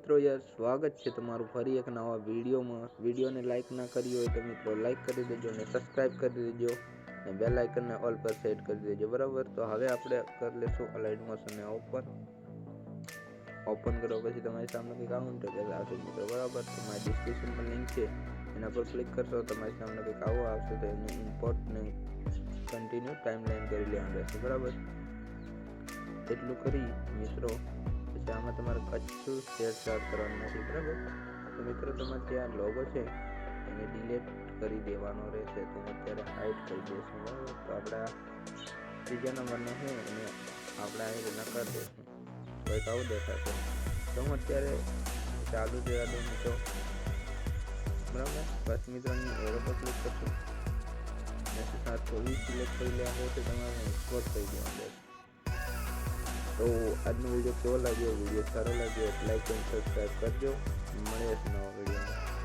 મિત્રો યાર સ્વાગત છે તમારું ફરી એક નવા વિડીયોને લાઈક ના કરી હોય તો મિત્રો લાઈક કરી દેજો અને સબસ્ક્રાઇબ કરી દેજો અને બેલ આઇકનને ઓલ પર સેટ કરી દેજો બરાબર। તો હવે આપણે કરી લેશું અલાઇડ મોશનને ઓપન કરો પછી તમારી સામે કંઈક આવું ઇન્ટરફેસ આવશે મિત્રો બરાબર। તો મારી ડિસ્ક્રિપ્શનમાં લિંક છે એના પર ક્લિક કરશો તમારી સામે કંઈક આવો આવશે તો એને ઇમ્પોર્ટ ને કન્ટિન્યુ ટાઈમલાઈન કરી લેવાનું રહેશે બરાબર। એટલું કરી મિત્રો પછી આમાં તમારે કશું છેડછાડ કરવાનું નથી બરાબર। તો મિત્રો તમારે ત્યાં લોગો છે એને ડિલીટ કરી દેવાનો રહેશે તો હું અત્યારે હાઈડ કરી દઈશું બરાબર। તો આપણે ત્રીજા નંબરનો છે એને આપણે આ રીતે કરી દઈશું તો એક આવું દેખાશે। તો હું અત્યારે ચાલુ જવા દઉં મિત્રો બરાબર। બસ મિત્રોની એરો પર ક્લિક કરશું અને 720 સિલેક્ટ કરી લેવાનું છે તમારે એક્સપોર્ટ કરી દેવાનું રહેશે। તો આજનો વિડીયો કેવો લાગ્યો? વિડીયો સારો લાગ્યો લાઈક અને સબસ્ક્રાઈબ કરજો। મળે નવા વિડીયોમાં।